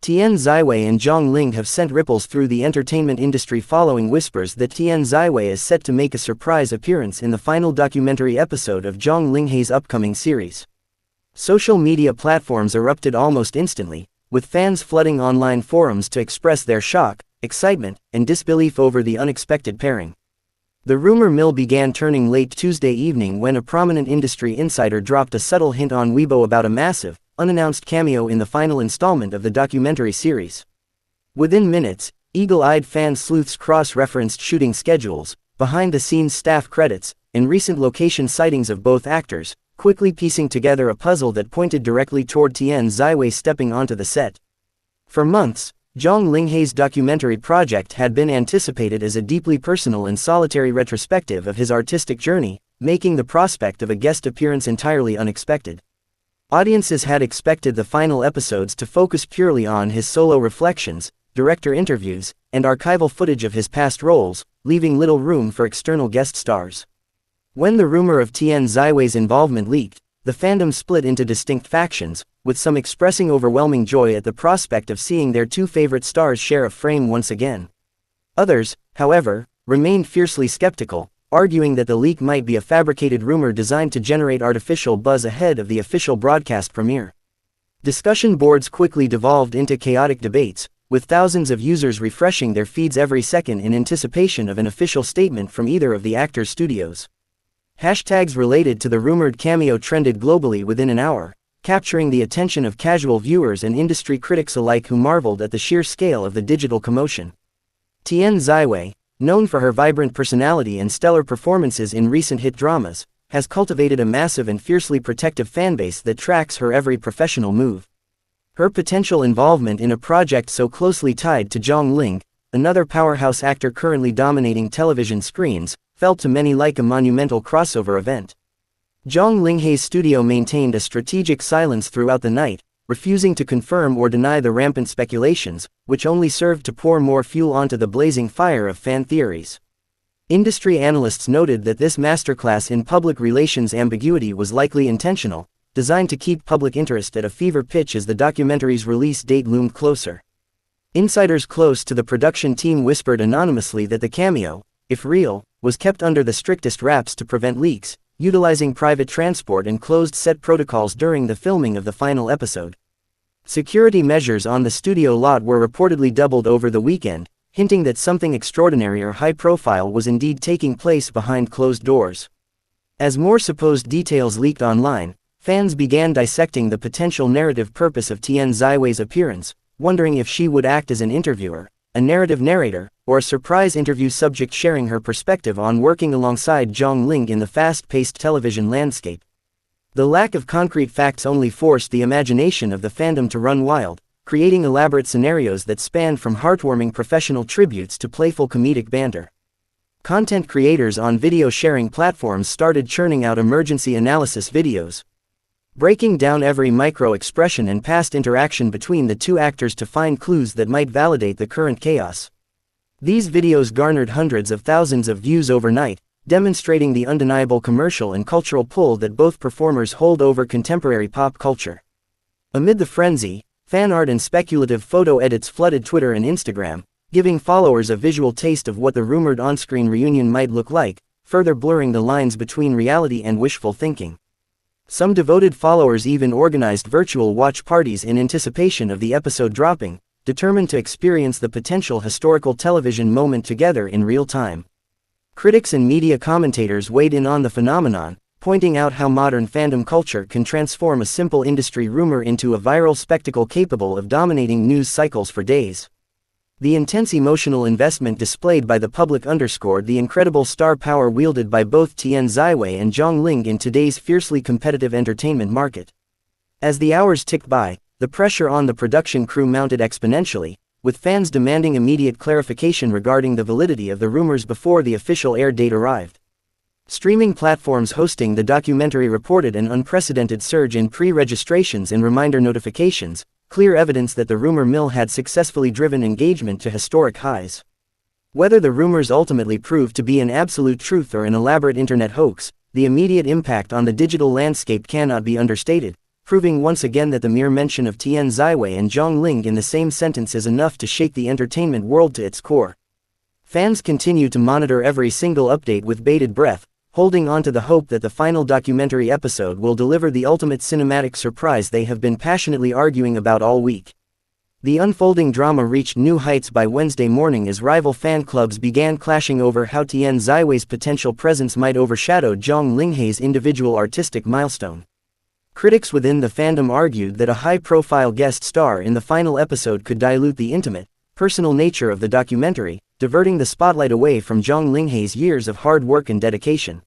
Tian Xiwei and Zhang Linghe have sent ripples through the entertainment industry following whispers that Tian Xiwei is set to make a surprise appearance in the final documentary episode of Zhang Linghe's upcoming series. Social media platforms erupted almost instantly, with fans flooding online forums to express their shock, excitement, and disbelief over the unexpected pairing. The rumor mill began turning late Tuesday evening when a prominent industry insider dropped a subtle hint on Weibo about a massive, unannounced cameo in the final installment of the documentary series. Within minutes, eagle-eyed fan sleuths cross-referenced shooting schedules, behind-the-scenes staff credits, and recent location sightings of both actors, quickly piecing together a puzzle that pointed directly toward Tian Xiwei stepping onto the set. For months, Zhang Linghe's documentary project had been anticipated as a deeply personal and solitary retrospective of his artistic journey, making the prospect of a guest appearance entirely unexpected. Audiences had expected the final episodes to focus purely on his solo reflections, director interviews, and archival footage of his past roles, leaving little room for external guest stars. When the rumor of Tian Xiwei's involvement leaked, the fandom split into distinct factions, with some expressing overwhelming joy at the prospect of seeing their two favorite stars share a frame once again. Others, however, remained fiercely skeptical, arguing that the leak might be a fabricated rumor designed to generate artificial buzz ahead of the official broadcast premiere. Discussion boards quickly devolved into chaotic debates, with thousands of users refreshing their feeds every second in anticipation of an official statement from either of the actors' studios. Hashtags related to the rumored cameo trended globally within an hour, capturing the attention of casual viewers and industry critics alike who marveled at the sheer scale of the digital commotion. Tian Xiwei, known for her vibrant personality and stellar performances in recent hit dramas, has cultivated a massive and fiercely protective fanbase that tracks her every professional move. Her potential involvement in a project so closely tied to Zhang Linghe, another powerhouse actor currently dominating television screens, felt to many like a monumental crossover event. Zhang Linghe's studio maintained a strategic silence throughout the night, refusing to confirm or deny the rampant speculations, which only served to pour more fuel onto the blazing fire of fan theories. Industry analysts noted that this masterclass in public relations ambiguity was likely intentional, designed to keep public interest at a fever pitch as the documentary's release date loomed closer. Insiders close to the production team whispered anonymously that the cameo, if real, was kept under the strictest wraps to prevent leaks, utilizing private transport and closed set protocols during the filming of the final episode. Security measures on the studio lot were reportedly doubled over the weekend, hinting that something extraordinary or high-profile was indeed taking place behind closed doors. As more supposed details leaked online, fans began dissecting the potential narrative purpose of Tian Xiwei's appearance, wondering if she would act as an interviewer, a narrative narrator, or a surprise interview subject sharing her perspective on working alongside Zhang Linghe in the fast-paced television landscape. The lack of concrete facts only forced the imagination of the fandom to run wild, creating elaborate scenarios that spanned from heartwarming professional tributes to playful comedic banter. Content creators on video sharing platforms started churning out emergency analysis videos, breaking down every micro-expression and past interaction between the two actors to find clues that might validate the current chaos. These videos garnered hundreds of thousands of views overnight, demonstrating the undeniable commercial and cultural pull that both performers hold over contemporary pop culture. Amid the frenzy, fan art and speculative photo edits flooded Twitter and Instagram, giving followers a visual taste of what the rumored on-screen reunion might look like, further blurring the lines between reality and wishful thinking. Some devoted followers even organized virtual watch parties in anticipation of the episode dropping, determined to experience the potential historical television moment together in real time. Critics and media commentators weighed in on the phenomenon, pointing out how modern fandom culture can transform a simple industry rumor into a viral spectacle capable of dominating news cycles for days. The intense emotional investment displayed by the public underscored the incredible star power wielded by both Tian Xiwei and Zhang Linghe in today's fiercely competitive entertainment market. As the hours ticked by, the pressure on the production crew mounted exponentially, with fans demanding immediate clarification regarding the validity of the rumors before the official air date arrived. Streaming platforms hosting the documentary reported an unprecedented surge in pre-registrations and reminder notifications, clear evidence that the rumor mill had successfully driven engagement to historic highs. Whether the rumors ultimately proved to be an absolute truth or an elaborate internet hoax, the immediate impact on the digital landscape cannot be understated, proving once again that the mere mention of Tian Xiwei and Zhang Linghe in the same sentence is enough to shake the entertainment world to its core. Fans continue to monitor every single update with bated breath, holding on to the hope that the final documentary episode will deliver the ultimate cinematic surprise they have been passionately arguing about all week. The unfolding drama reached new heights by Wednesday morning as rival fan clubs began clashing over how Tian Xiwei's potential presence might overshadow Zhang Linghe's individual artistic milestone. Critics within the fandom argued that a high-profile guest star in the final episode could dilute the intimate, personal nature of the documentary, diverting the spotlight away from Zhang Linghe's years of hard work and dedication.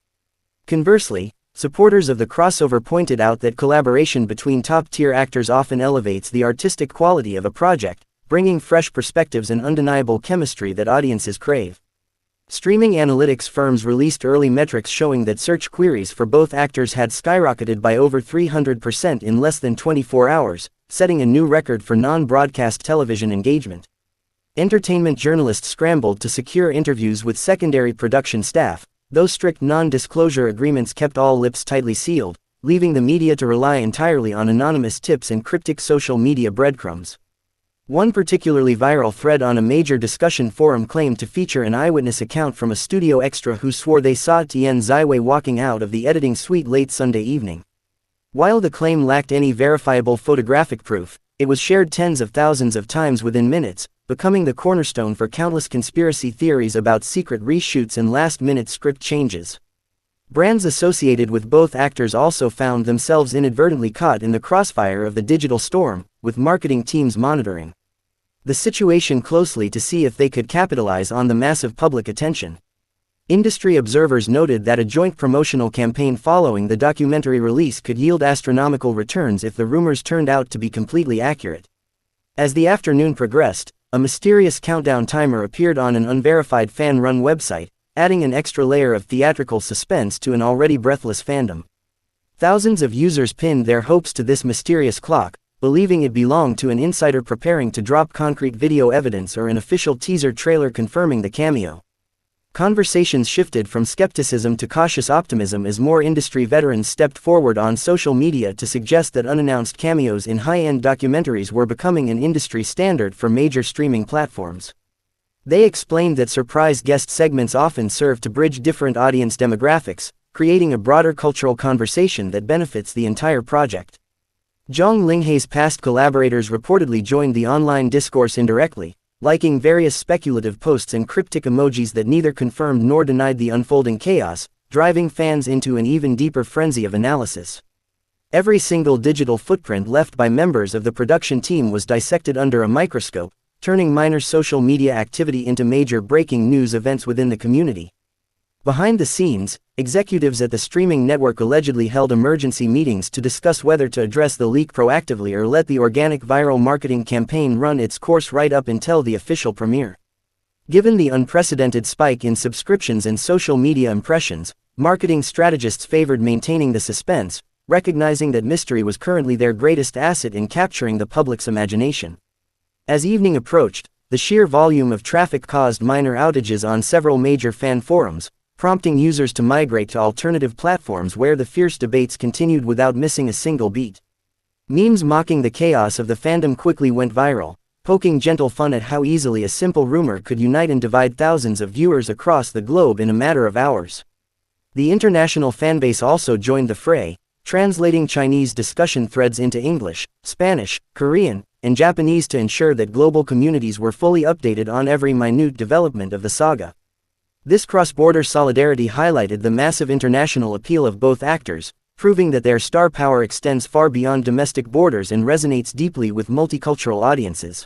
Conversely, supporters of the crossover pointed out that collaboration between top-tier actors often elevates the artistic quality of a project, bringing fresh perspectives and undeniable chemistry that audiences crave. Streaming analytics firms released early metrics showing that search queries for both actors had skyrocketed by over 300% in less than 24 hours, setting a new record for non-broadcast television engagement. Entertainment journalists scrambled to secure interviews with secondary production staff, though strict non-disclosure agreements kept all lips tightly sealed, leaving the media to rely entirely on anonymous tips and cryptic social media breadcrumbs. One particularly viral thread on a major discussion forum claimed to feature an eyewitness account from a studio extra who swore they saw Tian Xiwei walking out of the editing suite late Sunday evening. While the claim lacked any verifiable photographic proof, it was shared tens of thousands of times within minutes, becoming the cornerstone for countless conspiracy theories about secret reshoots and last-minute script changes. Brands associated with both actors also found themselves inadvertently caught in the crossfire of the digital storm, with marketing teams monitoring the situation closely to see if they could capitalize on the massive public attention. Industry observers noted that a joint promotional campaign following the documentary release could yield astronomical returns if the rumors turned out to be completely accurate. As the afternoon progressed, a mysterious countdown timer appeared on an unverified fan-run website, adding an extra layer of theatrical suspense to an already breathless fandom. Thousands of users pinned their hopes to this mysterious clock, believing it belonged to an insider preparing to drop concrete video evidence or an official teaser trailer confirming the cameo. Conversations shifted from skepticism to cautious optimism as more industry veterans stepped forward on social media to suggest that unannounced cameos in high-end documentaries were becoming an industry standard for major streaming platforms. They explained that surprise guest segments often serve to bridge different audience demographics, creating a broader cultural conversation that benefits the entire project. Zhang Linghe's past collaborators reportedly joined the online discourse indirectly, liking various speculative posts and cryptic emojis that neither confirmed nor denied the unfolding chaos, driving fans into an even deeper frenzy of analysis. Every single digital footprint left by members of the production team was dissected under a microscope, turning minor social media activity into major breaking news events within the community. Behind the scenes, executives at the streaming network allegedly held emergency meetings to discuss whether to address the leak proactively or let the organic viral marketing campaign run its course right up until the official premiere. Given the unprecedented spike in subscriptions and social media impressions, marketing strategists favored maintaining the suspense, recognizing that mystery was currently their greatest asset in capturing the public's imagination. As evening approached, the sheer volume of traffic caused minor outages on several major fan forums, prompting users to migrate to alternative platforms where the fierce debates continued without missing a single beat. Memes mocking the chaos of the fandom quickly went viral, poking gentle fun at how easily a simple rumor could unite and divide thousands of viewers across the globe in a matter of hours. The international fanbase also joined the fray, translating Chinese discussion threads into English, Spanish, Korean, and Japanese to ensure that global communities were fully updated on every minute development of the saga. This cross-border solidarity highlighted the massive international appeal of both actors, proving that their star power extends far beyond domestic borders and resonates deeply with multicultural audiences.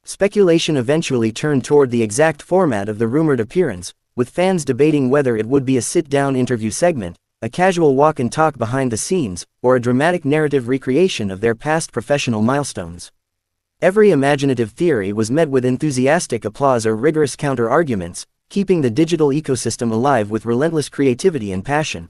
Speculation eventually turned toward the exact format of the rumored appearance, with fans debating whether it would be a sit-down interview segment, a casual walk and talk behind the scenes, or a dramatic narrative recreation of their past professional milestones. Every imaginative theory was met with enthusiastic applause or rigorous counter-arguments, keeping the digital ecosystem alive with relentless creativity and passion.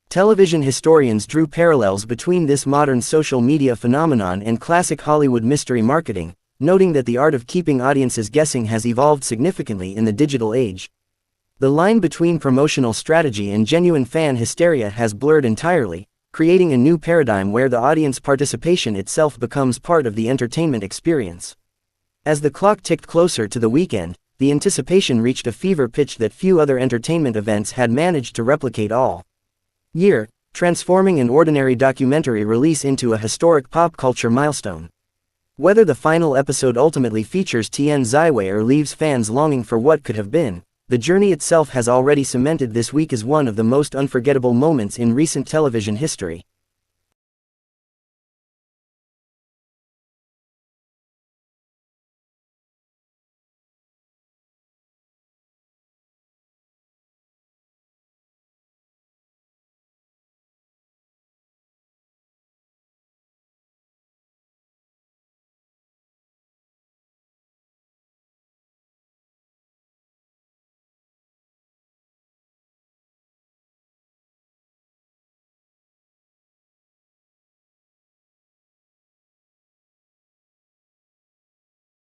Television historians drew parallels between this modern social media phenomenon and classic Hollywood mystery marketing, noting that the art of keeping audiences guessing has evolved significantly in the digital age. The line between promotional strategy and genuine fan hysteria has blurred entirely, creating a new paradigm where the audience participation itself becomes part of the entertainment experience. As the clock ticked closer to the weekend, the anticipation reached a fever pitch that few other entertainment events had managed to replicate all year, transforming an ordinary documentary release into a historic pop culture milestone. Whether the final episode ultimately features Tian Xiwei or leaves fans longing for what could have been, the journey itself has already cemented this week as one of the most unforgettable moments in recent television history.